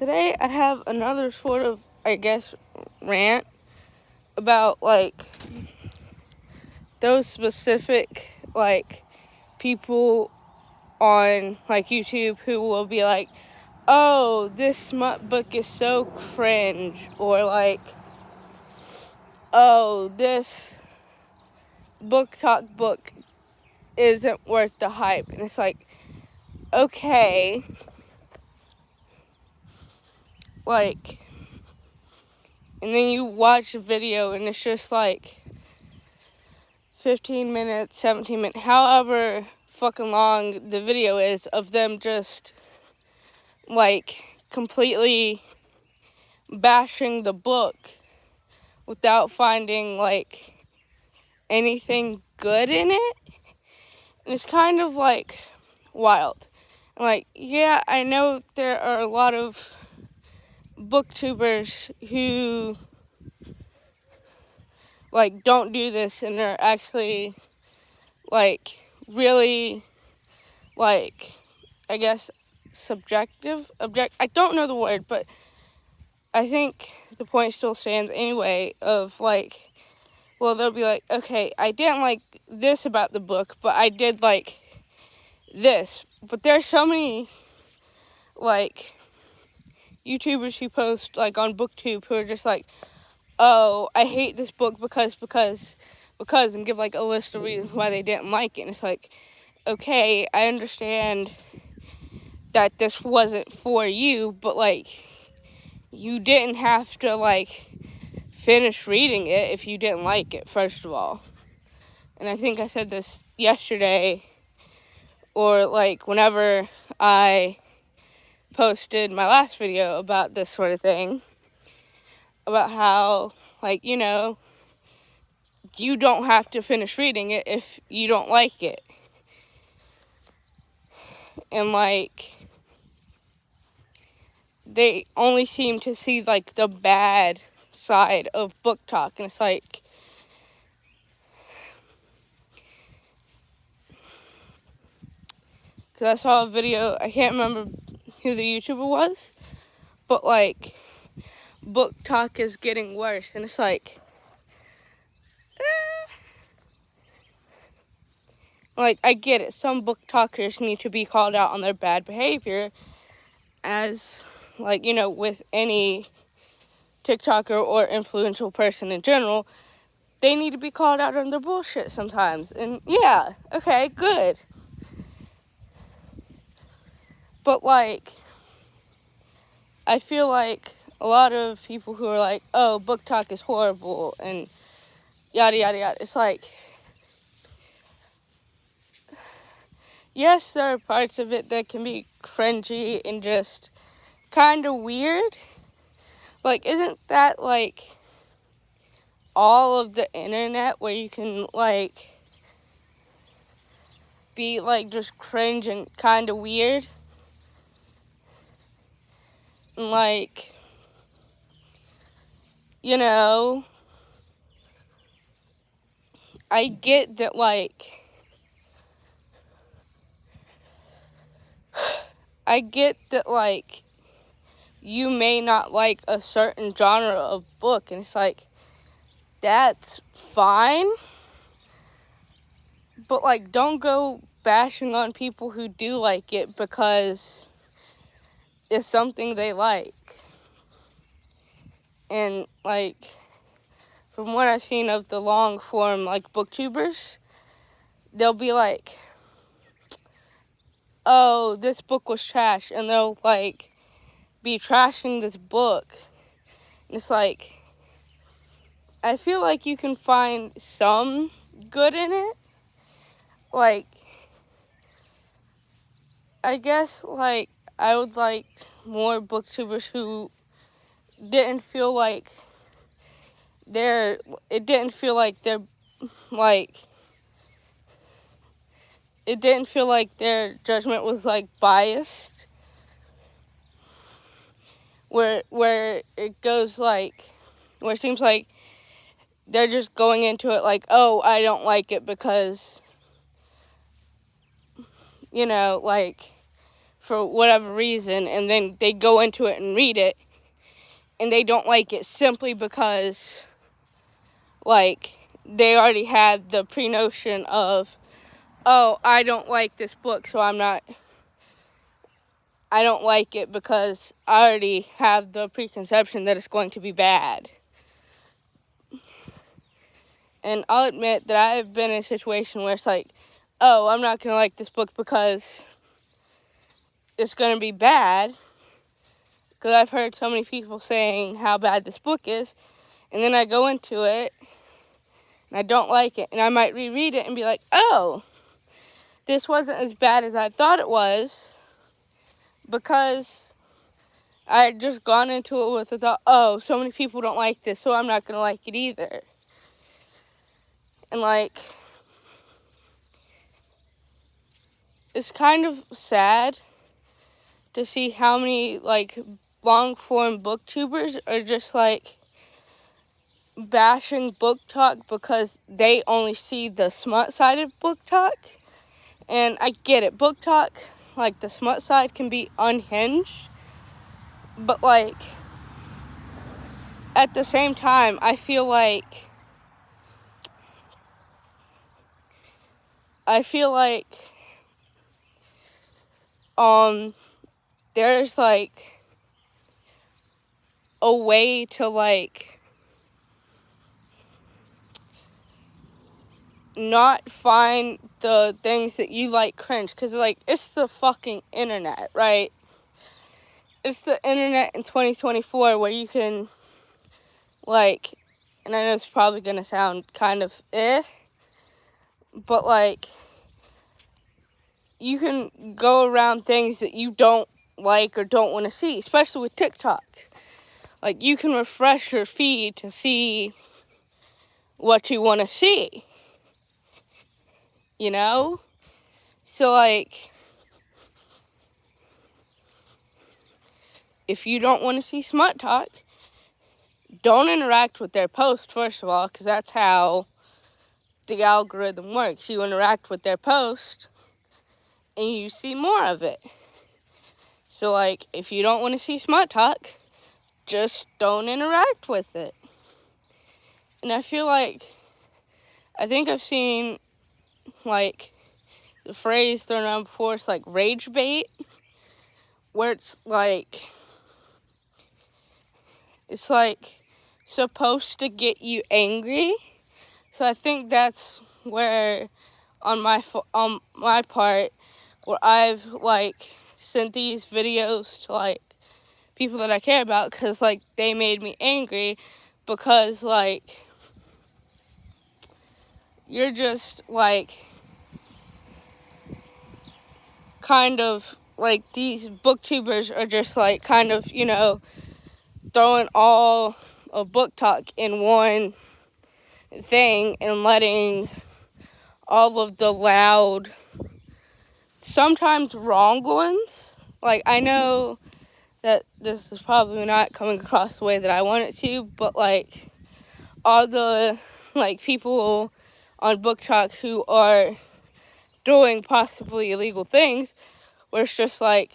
today I have another sort of, I guess, rant about, like, those specific, like, people on, like, YouTube who will be like, oh, this smut book is so cringe, or, like, oh, this book talk book isn't worth the hype. And it's like, okay, like, and then you watch a video and it's just like 15 minutes, 17 minutes, however fucking long the video is, of them just like completely bashing the book without finding like anything good in it. And it's kind of like wild. And, like, yeah, I know there are a lot of booktubers who like don't do this and are actually like really, like, I guess I don't know the word, but I think the point still stands anyway, of like, well, they'll be like, okay, I didn't like this about the book, but I did like this. But there's so many like YouTubers who post like on Booktube who are just like, oh, I hate this book because, and give like a list of reasons why they didn't like it. And it's like, okay, I understand that this wasn't for you, but like, you didn't have to like finish reading it if you didn't like it, first of all. And I think I said this yesterday, or like whenever I posted my last video about this sort of thing, about how, like, you know, you don't have to finish reading it if you don't like it. And like, they only seem to see like the bad side of book talk, and it's like, because I saw a video, I can't remember who the YouTuber was, but like, book talk is getting worse, and it's like, like, I get it, some book talkers need to be called out on their bad behavior, as, like, you know, with any TikToker or influential person in general, they need to be called out on their bullshit sometimes. And yeah, okay, good. But like, I feel like a lot of people who are like, oh, book talk is horrible and yada yada yada, it's like, yes, there are parts of it that can be cringy and just kind of weird. Like, isn't that like all of the internet, where you can like be like just cringe and kind of weird? And like, you know, I get that like, you may not like a certain genre of book, and it's like, that's fine, but like, don't go bashing on people who do like it because it's something they like. And like, from what I've seen of the long form like booktubers, they'll be like, oh, this book was trash, and they'll like be trashing this book. And it's like, I feel like you can find some good in it. Like, I guess like, I would like more booktubers who didn't feel like their judgment was like biased, where it goes like, where it seems like they're just going into it like, oh, I don't like it because, you know, like, for whatever reason, and then they go into it and read it, and they don't like it simply because, like, they already had the pre-notion of, oh, I don't like this book, so I don't like it because I already have the preconception that it's going to be bad. And I'll admit that I've been in a situation where it's like, oh, I'm not going to like this book because it's going to be bad. Because I've heard so many people saying how bad this book is. And then I go into it, and I don't like it. And I might reread it and be like, oh, this wasn't as bad as I thought it was. Because I had just gone into it with the thought, oh, so many people don't like this, so I'm not going to like it either. And, like, it's kind of sad to see how many, like, long-form booktubers are just, like, bashing book talk because they only see the smut side of book talk. And I get it. Book talk, like, the smut side can be unhinged. But, like, at the same time, I feel like there's, like, a way to, like, not find the things that you like cringe, because, like, it's the fucking internet, right? It's the internet in 2024 where you can, like, and I know it's probably gonna sound kind of but, like, you can go around things that you don't like or don't want to see, especially with TikTok. Like, you can refresh your feed to see what you want to see, you know? So, like, if you don't want to see smut talk, don't interact with their post, first of all, because that's how the algorithm works. You interact with their post, and you see more of it. So, like, if you don't want to see smut talk, just don't interact with it. And I feel like, I think I've seen, like, the phrase thrown around before, it's like rage bait, where it's like supposed to get you angry. So I think that's where, on my part, where I've, like, sent these videos to, like, people that I care about, because, like, they made me angry, because, like, you're just, like, kind of, like, these booktubers are just, like, kind of, you know, throwing all of book talk in one thing and letting all of the loud, sometimes wrong ones, like, I know that this is probably not coming across the way that I want it to, but, like, all the, like, people on Book Talk who are doing possibly illegal things, where it's just, like,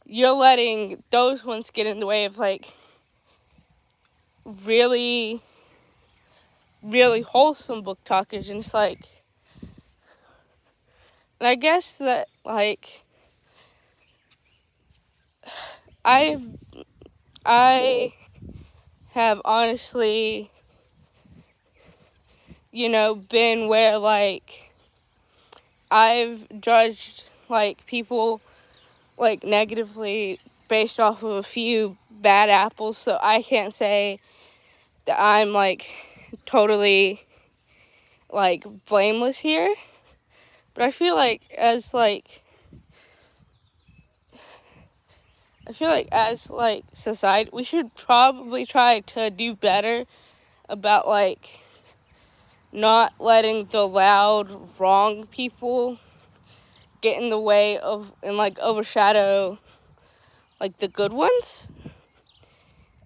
you're letting those ones get in the way of, like, really, really wholesome book talkers. And it's, like, and I guess that, like, I have honestly, you know, been where, like, I've judged, like, people, like, negatively based off of a few bad apples, so I can't say that I'm, like, totally, like, blameless here. But I feel like as society, we should probably try to do better about, like, not letting the loud, wrong people get in the way of, and, like, overshadow, like, the good ones.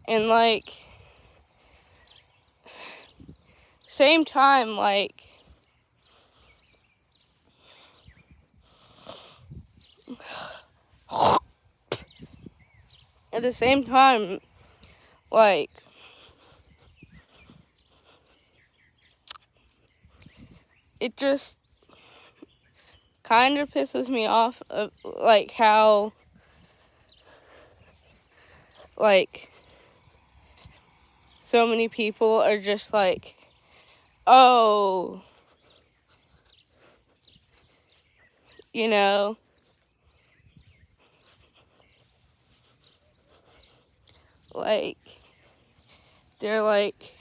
And, like, same time, like, at the same time, like, it just kind of pisses me off of, like, how, like, so many people are just like, oh, you know, like, they're like,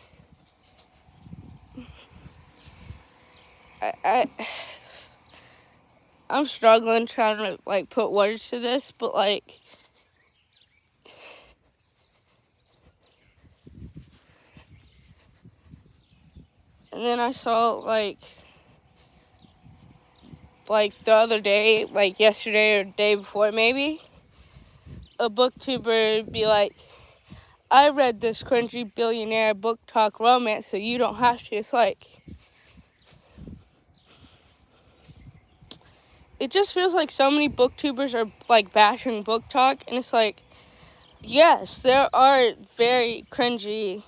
I'm struggling trying to, like, put words to this, but, like, and then I saw, like, the other day, like, yesterday or the day before, maybe, a booktuber be like, I read this cringy billionaire book talk romance, so you don't have to. It's like, it just feels like so many booktubers are, like, bashing book talk, and it's like, yes, there are very cringy,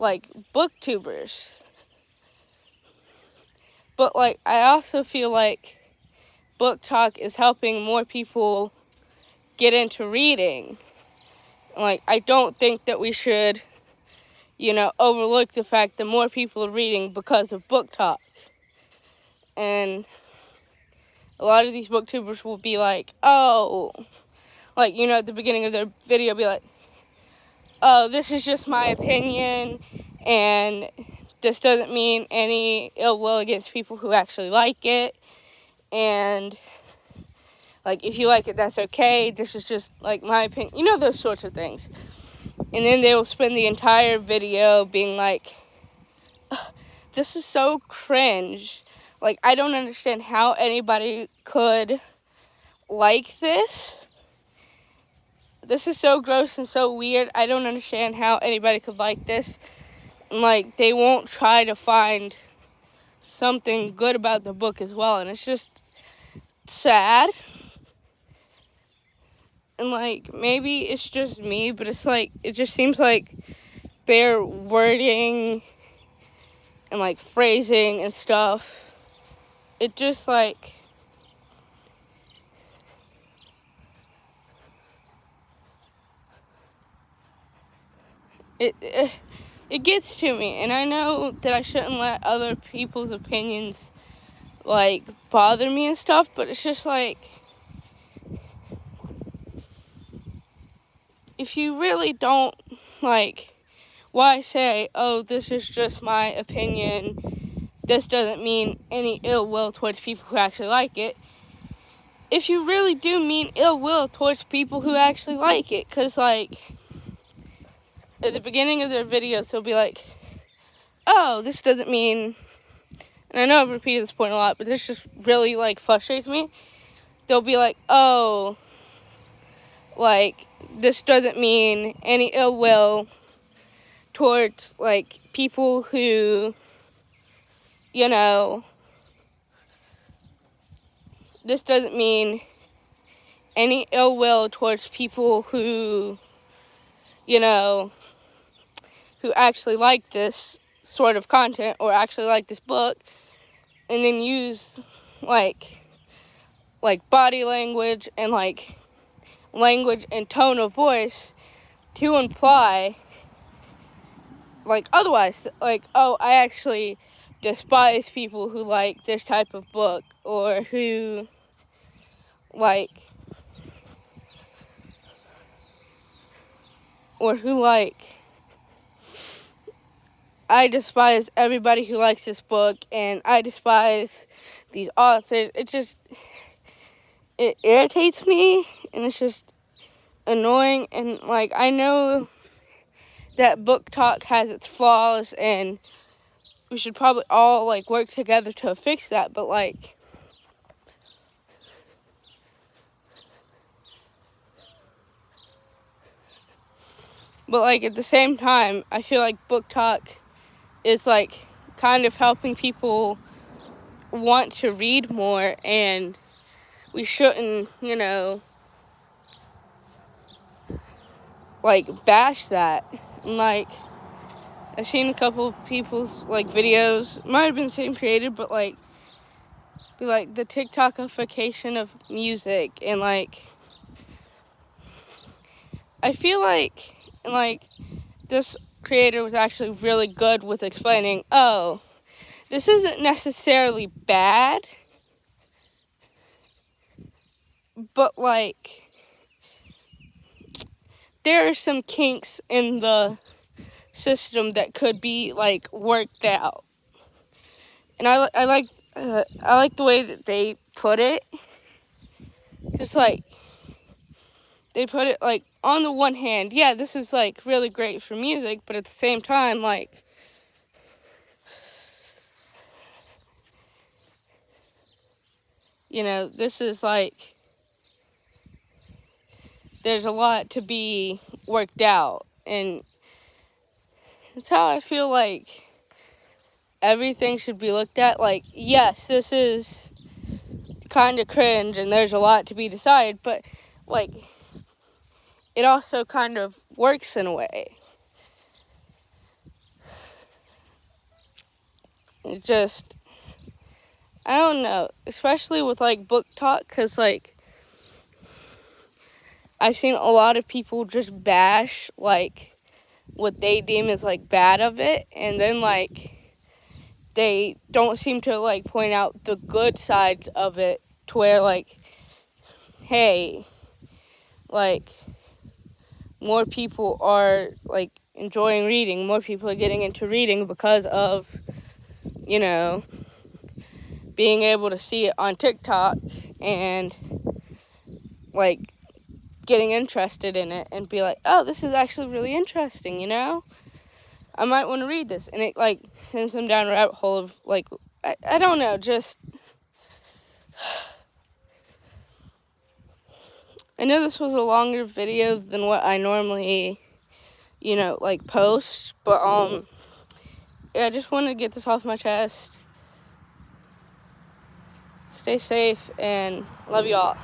like, booktubers, but, like, I also feel like book talk is helping more people get into reading. Like, I don't think that we should, you know, overlook the fact that more people are reading because of book talk. And a lot of these booktubers will be like, oh, like, you know, at the beginning of their video, be like, oh, this is just my opinion, and this doesn't mean any ill will against people who actually like it, and, like, if you like it, that's okay, this is just, like, my opinion, you know, those sorts of things. And then they will spend the entire video being like, this is so cringe, like, I don't understand how anybody could like this. This is so gross and so weird. I don't understand how anybody could like this. And, like, they won't try to find something good about the book as well. And it's just sad. And, like, maybe it's just me, but it's like, it just seems like their wording and, like, phrasing and stuff, it just, like, it gets to me, and I know that I shouldn't let other people's opinions, like, bother me and stuff, but it's just like, if you really don't, like, why say, oh, this is just my opinion, this doesn't mean any ill will towards people who actually like it, if you really do mean ill will towards people who actually like it, because, like, at the beginning of their videos, they'll be like, oh, this doesn't mean, and I know I've repeated this point a lot, but this just really, like, frustrates me. They'll be like, oh, like, this doesn't mean any ill will towards, like, people who, you know, this doesn't mean any ill will towards people who, you know, who actually like this sort of content or actually like this book, and then use, like body language and, like, language and tone of voice to imply, like, otherwise, like, oh, I actually despise people who like this type of book, or who, like, I despise everybody who likes this book, and I despise these authors. It irritates me, and it's just annoying, and, like, I know that book talk has its flaws, and we should probably all, like, work together to fix that, but, like, at the same time, I feel like book talk is, like, kind of helping people want to read more, and we shouldn't, you know, like, bash that. And, like, I've seen a couple of people's, like, videos, might have been the same creator, but, like, be like, the TikTokification of music, and, like, I feel like, and, like, this creator was actually really good with explaining, oh, this isn't necessarily bad, but, like, there are some kinks in the system that could be, like, worked out. And I like the way that they put it. It's like, they put it, like, on the one hand, yeah, this is, like, really great for music, but at the same time, like, you know, this is, like, there's a lot to be worked out, and that's how I feel like everything should be looked at. Like, yes, this is kind of cringe, and there's a lot to be decided, but, like, it also kind of works in a way. It just, I don't know, especially with, like, book talk, because, like, I've seen a lot of people just bash, like, what they deem as, like, bad of it, and then, like, they don't seem to, like, point out the good sides of it, to where, like, hey, like, more people are, like, enjoying reading, more people are getting into reading because of, you know, being able to see it on TikTok, and, like, getting interested in it, and be like, oh, this is actually really interesting, you know? I might want to read this. And it, like, sends them down a rabbit hole of, like, I don't know, just, I know this was a longer video than what I normally, you know, like, post, but, yeah, I just wanted to get this off my chest. Stay safe, and love y'all.